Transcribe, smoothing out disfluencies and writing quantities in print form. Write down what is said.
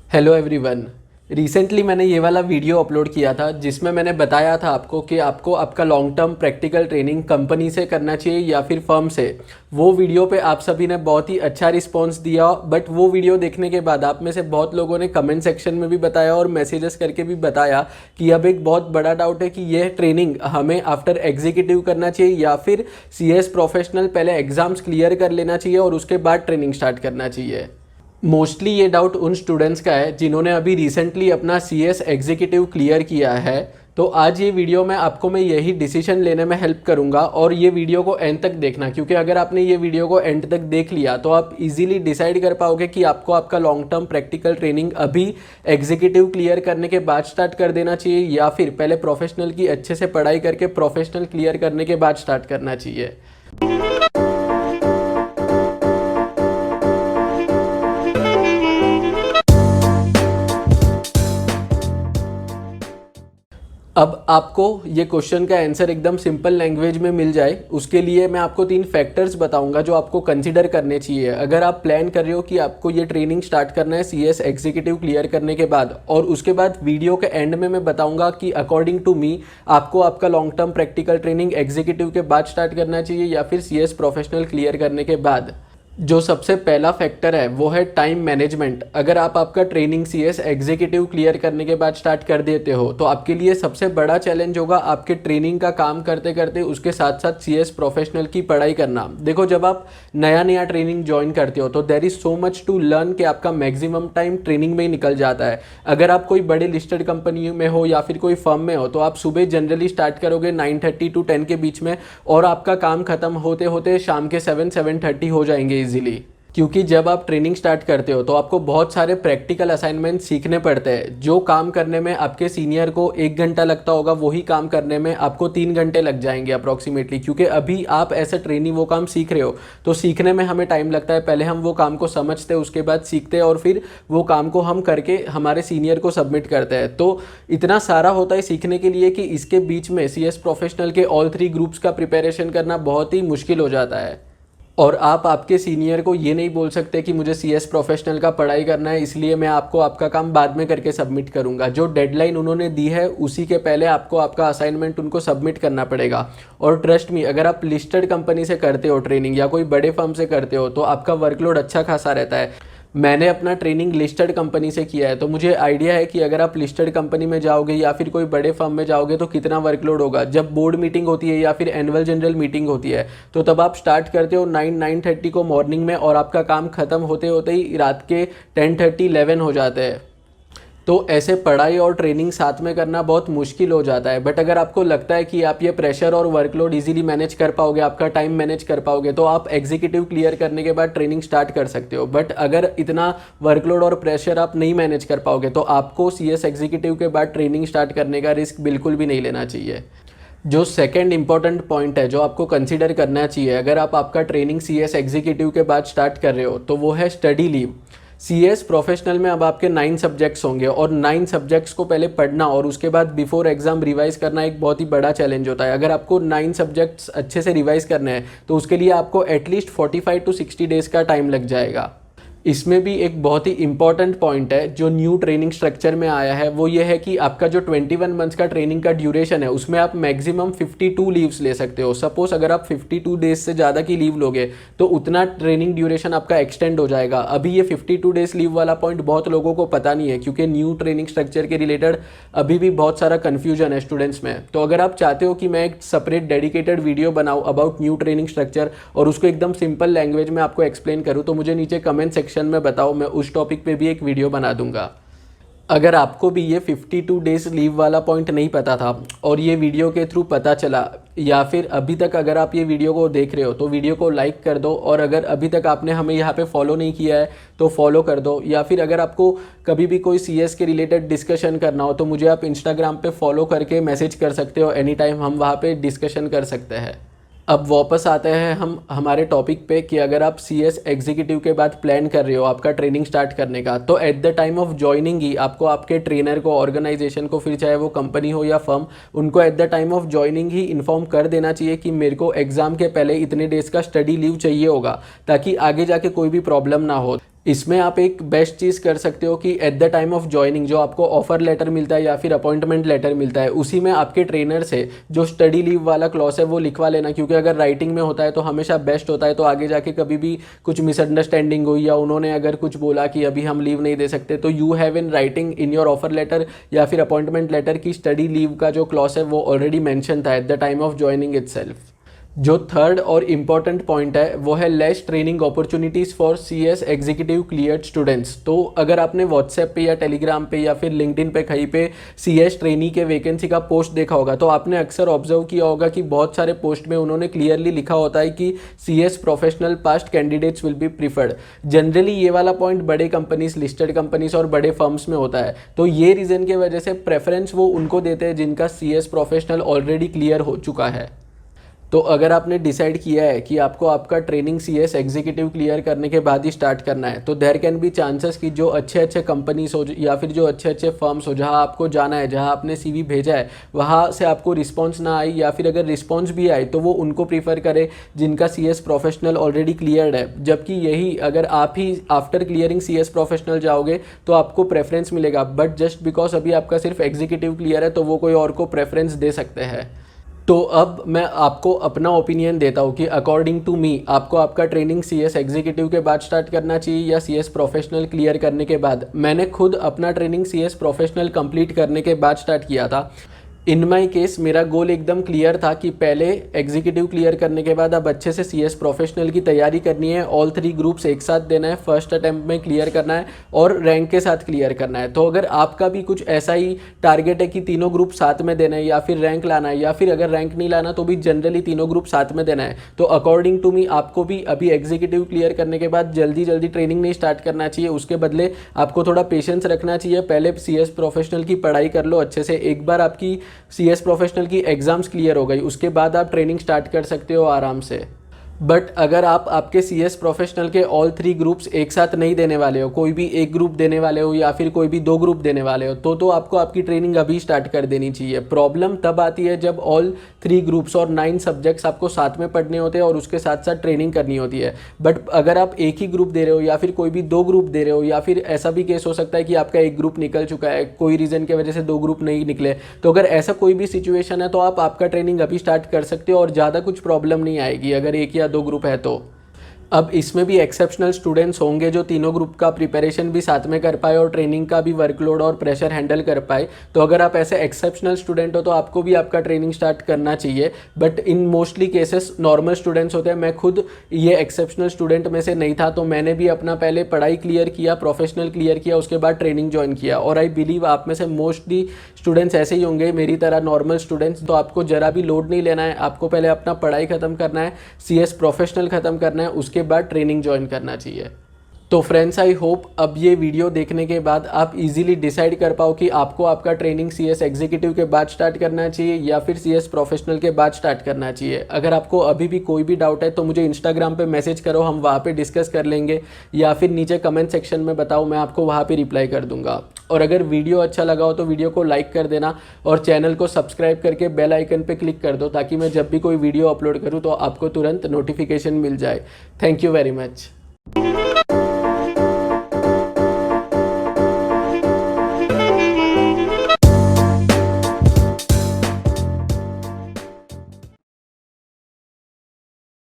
Hello everyone. Recently मैंने ये वाला वीडियो अपलोड किया था जिसमें मैंने बताया था आपको कि आपको आपका long term practical training company से करना चाहिए या फिर फर्म से। वो वीडियो पे आप सभी ने बहुत ही अच्छा रिस्पांस दिया, बट वो वीडियो देखने के बाद आप में से बहुत लोगों ने कमेंट सेक्शन में भी बताया और मैसेजेस करके भी बताया कि अब एक बहुत बड़ा डाउट है कि यह ट्रेनिंग हमें आफ्टर एग्जीक्यूटिव करना चाहिए या फिर CS प्रोफेशनल पहले एग्ज़ाम्स क्लियर कर लेना चाहिए और उसके बाद ट्रेनिंग स्टार्ट करना चाहिए। मोस्टली ये डाउट उन स्टूडेंट्स का है जिन्होंने अभी रिसेंटली अपना CS एग्जीक्यूटिव क्लियर किया है। तो आज ये वीडियो में आपको मैं यही डिसीजन लेने में हेल्प करूंगा और ये वीडियो को एंड तक देखना, क्योंकि अगर आपने ये वीडियो को एंड तक देख लिया तो आप इजीली डिसाइड कर पाओगे कि आपको आपका लॉन्ग टर्म प्रैक्टिकल ट्रेनिंग अभी एग्जीक्यूटिव क्लियर करने के बाद स्टार्ट कर देना चाहिए या फिर पहले प्रोफेशनल की अच्छे से पढ़ाई करके प्रोफेशनल क्लियर करने के बाद स्टार्ट करना चाहिए। अब आपको ये क्वेश्चन का आंसर एकदम सिंपल लैंग्वेज में मिल जाए उसके लिए मैं आपको 3 फैक्टर्स बताऊंगा जो आपको कंसीडर करने चाहिए अगर आप प्लान कर रहे हो कि आपको ये ट्रेनिंग स्टार्ट करना है CS एग्जीक्यूटिव क्लियर करने के बाद। और उसके बाद वीडियो के एंड में मैं बताऊंगा कि अकॉर्डिंग टू मी आपको आपका long term practical training executive के बाद स्टार्ट करना चाहिए या फिर CS प्रोफेशनल क्लियर करने के बाद। जो सबसे पहला फैक्टर है वो है टाइम मैनेजमेंट। अगर आप आपका ट्रेनिंग CS एग्जीक्यूटिव क्लियर करने के बाद स्टार्ट कर देते हो तो आपके लिए सबसे बड़ा चैलेंज होगा आपके ट्रेनिंग का काम करते करते उसके साथ साथ CS प्रोफेशनल की पढ़ाई करना। देखो, जब आप नया ट्रेनिंग ज्वाइन करते हो तो there is so much to learn कि आपका मैक्सिमम टाइम ट्रेनिंग में ही निकल जाता है। अगर आप कोई बड़े लिस्टेड कंपनी में हो या फिर कोई फर्म में हो तो आप सुबह जनरली स्टार्ट करोगे 9:30 to 10 के बीच में और आपका काम खत्म होते होते शाम के 7-7:30 हो जाएंगे इजीली। क्योंकि जब आप ट्रेनिंग स्टार्ट करते हो तो आपको बहुत सारे प्रैक्टिकल असाइनमेंट सीखने पड़ते हैं। जो काम करने में आपके सीनियर को 1 घंटा लगता होगा वही काम करने में आपको 3 घंटे लग जाएंगे अप्रॉक्सीमेटली, क्योंकि अभी आप ऐसे ट्रेनी वो काम सीख रहे हो तो सीखने में हमें टाइम लगता है। पहले हम वो काम को समझते हैं, उसके बाद सीखते हैं और फिर वो काम को हम करके हमारे सीनियर को सबमिट करते हैं। तो इतना सारा होता है सीखने के लिए कि इसके बीच में CS प्रोफेशनल के ऑल 3 ग्रुप्स का प्रिपरेशन करना बहुत ही मुश्किल हो जाता है। और आप आपके सीनियर को ये नहीं बोल सकते कि मुझे CS प्रोफेशनल का पढ़ाई करना है इसलिए मैं आपको आपका काम बाद में करके सबमिट करूंगा। जो डेडलाइन उन्होंने दी है उसी के पहले आपको आपका असाइनमेंट उनको सबमिट करना पड़ेगा। और ट्रस्ट मी, अगर आप लिस्टेड कंपनी से करते हो ट्रेनिंग या कोई बड़े फर्म से करते हो तो आपका वर्कलोड अच्छा खासा रहता है। मैंने अपना ट्रेनिंग लिस्टेड कंपनी से किया है तो मुझे आइडिया है कि अगर आप लिस्टेड कंपनी में जाओगे या फिर कोई बड़े फर्म में जाओगे तो कितना वर्कलोड होगा। जब बोर्ड मीटिंग होती है या फिर एनुअल जनरल मीटिंग होती है तो तब आप स्टार्ट करते हो 9-9:30 को मॉर्निंग में और आपका काम खत्म होते होते ही रात के 10:30-11 हो जाते हैं। तो ऐसे पढ़ाई और ट्रेनिंग साथ में करना बहुत मुश्किल हो जाता है। बट अगर आपको लगता है कि आप ये प्रेशर और वर्कलोड इजीली मैनेज कर पाओगे, आपका टाइम मैनेज कर पाओगे, तो आप एग्जीक्यूटिव क्लियर करने के बाद ट्रेनिंग स्टार्ट कर सकते हो। बट अगर इतना वर्कलोड और प्रेशर आप नहीं मैनेज कर पाओगे तो आपको CS एग्जीक्यूटिव के बाद ट्रेनिंग स्टार्ट करने का रिस्क बिल्कुल भी नहीं लेना चाहिए। जो सेकंड इंपॉर्टेंट पॉइंट है जो आपको कंसीडर करना चाहिए अगर आप आपका ट्रेनिंग CS एग्जीक्यूटिव के बाद स्टार्ट कर रहे हो तो वो है स्टडी लीव। CS प्रोफेशनल में अब आपके 9 सब्जेक्ट्स होंगे और 9 सब्जेक्ट्स को पहले पढ़ना और उसके बाद बिफोर एग्जाम रिवाइज करना एक बहुत ही बड़ा चैलेंज होता है। अगर आपको 9 सब्जेक्ट्स अच्छे से रिवाइज करने हैं तो उसके लिए आपको एटलीस्ट 45 to 60 डेज का टाइम लग जाएगा। इसमें भी एक बहुत ही इंपॉर्टेंट पॉइंट है जो न्यू ट्रेनिंग स्ट्रक्चर में आया है, वो ये है कि आपका जो 21 मंथ्स का ट्रेनिंग का ड्यूरेशन है उसमें आप मैक्सिमम 52 लीव्स ले सकते हो। सपोज अगर आप 52 डेज से ज़्यादा की लीव लोगे तो उतना ट्रेनिंग ड्यूरेशन आपका एक्सटेंड हो जाएगा। अभी ये 52 डेज लीव वाला पॉइंट बहुत लोगों को पता नहीं है क्योंकि न्यू ट्रेनिंग स्ट्रक्चर के रिलेटेड अभी भी बहुत सारा कन्फ्यूजन है स्टूडेंट्स में। तो अगर आप चाहते हो कि मैं एक सेपरेट डेडिकेटेड वीडियो बनाऊँ अबाउट न्यू ट्रेनिंग स्ट्रक्चर और उसको एकदम सिंपल लैंग्वेज में आपको एक्सप्लेन करूँ तो मुझे नीचे कमेंट सेक्शन में बताओ, मैं उस टॉपिक पे भी एक वीडियो बना दूंगा। अगर आपको भी ये 52 डेज लीव वाला पॉइंट नहीं पता था और ये वीडियो के थ्रू पता चला या फिर अभी तक अगर आप ये वीडियो को देख रहे हो तो वीडियो को लाइक कर दो और अगर अभी तक आपने हमें यहाँ पे फॉलो नहीं किया है तो फॉलो कर दो। या फिर अगर आपको कभी भी कोई CS के रिलेटेड डिस्कशन करना हो तो मुझे आप इंस्टाग्राम पे फॉलो करके मैसेज कर सकते हो, एनी टाइम हम वहाँ पे डिस्कशन कर सकते हैं। अब वापस आते हैं हम हमारे टॉपिक पे कि अगर आप CS एग्जीक्यूटिव के बाद प्लान कर रहे हो आपका ट्रेनिंग स्टार्ट करने का तो at the time of joining ही आपको आपके ट्रेनर को, ऑर्गेनाइजेशन को, फिर चाहे वो कंपनी हो या फर्म, उनको eight the time of joining he inform कर देना चाहिए कि मेरे को एग्जाम के पहले इतने डेज का स्टडी लीव चाहिए होगा ताकि आगे जाके कोई भी प्रॉब्लम ना हो। इसमें आप एक बेस्ट चीज़ कर सकते हो कि eight the time of joining जो आपको ऑफर लेटर मिलता है या फिर अपॉइंटमेंट लेटर मिलता है, उसी में आपके ट्रेनर से जो स्टडी लीव वाला क्लॉज है वो लिखवा लेना, क्योंकि अगर राइटिंग में होता है तो हमेशा बेस्ट होता है। तो आगे जाके कभी भी कुछ मिसअंडरस्टैंडिंग हुई या उन्होंने अगर कुछ बोला कि अभी हम लीव नहीं दे सकते, तो you have in writing in your offer letter या फिर अपॉइंटमेंट लेटर की स्टडी लीव का जो क्लॉज है वो ऑलरेडी मैंशन था at the time of joining itself. जो थर्ड और इम्पॉर्टेंट पॉइंट है वो है less training opportunities for CS executive cleared students. तो अगर आपने व्हाट्सएप पे या टेलीग्राम पे या फिर लिंक्डइन पे कहीं पे सीएस ट्रेनी के वैकेंसी का पोस्ट देखा होगा, तो आपने अक्सर ऑब्जर्व किया होगा कि बहुत सारे पोस्ट में उन्होंने क्लियरली लिखा होता है कि CS professional past candidates will be preferred. Generally ये वाला पॉइंट बड़े कंपनीज, लिस्टेड कंपनीज और बड़े फर्म्स में होता है। तो ये रीज़न की वजह से प्रेफरेंस वो उनको देते हैं जिनका सीएस प्रोफेशनल ऑलरेडी क्लियर हो चुका है। तो अगर आपने डिसाइड किया है कि आपको आपका ट्रेनिंग सीएस एग्जीक्यूटिव क्लियर करने के बाद ही स्टार्ट करना है, तो देयर कैन बी चांसेस कि जो अच्छे अच्छे कंपनीज हो या फिर जो अच्छे अच्छे फर्म्स हो जहां आपको जाना है, जहां आपने सीवी भेजा है, वहां से आपको रिस्पांस ना आई, या फिर अगर रिस्पांस भी आए तो वो उनको प्रीफर करे जिनका सीएस प्रोफेशनल ऑलरेडी क्लियर्ड है। जबकि यही अगर आप ही आफ्टर क्लियरिंग सीएस प्रोफेशनल जाओगे तो आपको प्रेफरेंस मिलेगा, बट जस्ट बिकॉज अभी आपका सिर्फ एग्जीक्यूटिव क्लियर है तो वो कोई और को प्रेफरेंस दे सकते हैं। तो अब मैं आपको अपना ओपिनियन देता हूँ कि अकॉर्डिंग टू मी आपको आपका ट्रेनिंग सीएस एग्जीक्यूटिव के बाद स्टार्ट करना चाहिए या सीएस प्रोफेशनल क्लियर करने के बाद। मैंने खुद अपना ट्रेनिंग सीएस प्रोफेशनल कंप्लीट करने के बाद स्टार्ट किया था। इन माई केस मेरा गोल एकदम क्लियर था कि पहले एग्जीक्यूटिव क्लियर करने के बाद अब अच्छे से सीएस प्रोफेशनल की तैयारी करनी है, ऑल 3 ग्रुप्स एक साथ देना है, फर्स्ट अटेम्प्ट में क्लियर करना है और रैंक के साथ क्लियर करना है। तो अगर आपका भी कुछ ऐसा ही टारगेट है कि तीनों ग्रुप साथ में देना है या फिर रैंक लाना है, या फिर अगर रैंक नहीं लाना तो भी जनरली तीनों ग्रुप साथ में देना है, तो अकॉर्डिंग टू मी आपको भी अभी एग्जीक्यूटिव क्लियर करने के बाद जल्दी जल्दी ट्रेनिंग नहीं स्टार्ट करना चाहिए। उसके बदले आपको थोड़ा पेशेंस रखना चाहिए। पहले सीएस प्रोफेशनल की पढ़ाई कर लो अच्छे से, एक बार आपकी सीएस प्रोफेशनल की एग्जाम्स क्लियर हो गई उसके बाद आप ट्रेनिंग स्टार्ट कर सकते हो आराम से। बट अगर आप आपके सीएस प्रोफेशनल के ऑल 3 ग्रुप्स एक साथ नहीं देने वाले हो, कोई भी एक ग्रुप देने वाले हो या फिर कोई भी 2 ग्रुप देने वाले हो, तो आपको आपकी ट्रेनिंग अभी स्टार्ट कर देनी चाहिए। प्रॉब्लम तब आती है जब ऑल 3 ग्रुप्स और 9 सब्जेक्ट्स आपको साथ में पढ़ने होते हैं और उसके साथ साथ ट्रेनिंग करनी होती है। बट अगर आप एक ही ग्रुप दे रहे हो या फिर कोई भी 2 ग्रुप दे रहे हो, या फिर ऐसा भी केस हो सकता है कि आपका एक ग्रुप निकल चुका है, कोई रीज़न की वजह से 2 ग्रुप नहीं निकले, तो अगर ऐसा कोई भी सिचुएशन है तो आप आपका ट्रेनिंग अभी स्टार्ट कर सकते हो और ज़्यादा कुछ प्रॉब्लम नहीं आएगी अगर एक या 2 ग्रुप है तो। अब इसमें भी एक्सेप्शनल स्टूडेंट्स होंगे जो तीनों ग्रुप का प्रिपरेशन भी साथ में कर पाए और ट्रेनिंग का भी वर्कलोड और प्रेशर हैंडल कर पाए। तो अगर आप ऐसे एक्सेप्शनल स्टूडेंट हो तो आपको भी आपका ट्रेनिंग स्टार्ट करना चाहिए। But in mostly cases normal students होते हैं। मैं खुद ये एक्सेप्शनल स्टूडेंट में से नहीं था, तो मैंने भी अपना पहले पढ़ाई क्लियर किया, प्रोफेशनल क्लियर किया, उसके बाद ट्रेनिंग ज्वाइन किया। और आई बिलीव आप में से मोस्टली स्टूडेंट्स ऐसे ही होंगे मेरी तरह, नॉर्मल स्टूडेंट्स। तो आपको जरा भी लोड नहीं लेना है, आपको पहले अपना पढ़ाई खत्म करना है, सीएस प्रोफेशनल खत्म करना है, उसके बाद ट्रेनिंग ज्वाइन करना चाहिए। तो फ्रेंड्स, आई होप अब ये वीडियो देखने के बाद आप इजीली डिसाइड कर पाओ कि आपको आपका ट्रेनिंग सीएस एग्जीक्यूटिव के बाद स्टार्ट करना चाहिए या फिर सीएस प्रोफेशनल के बाद स्टार्ट करना चाहिए। अगर आपको अभी भी कोई भी डाउट है तो मुझे इंस्टाग्राम पे मैसेज करो, हम वहाँ पे डिस्कस कर लेंगे, या फिर नीचे कमेंट सेक्शन में बताओ, मैं आपको वहाँ पे रिप्लाई कर दूंगा। और अगर वीडियो अच्छा लगा हो तो वीडियो को लाइक कर देना और चैनल को सब्सक्राइब करके बेल आइकन पे क्लिक कर दो, ताकि मैं जब भी कोई वीडियो अपलोड करूँ तो आपको तुरंत नोटिफिकेशन मिल जाए। Thank you very much.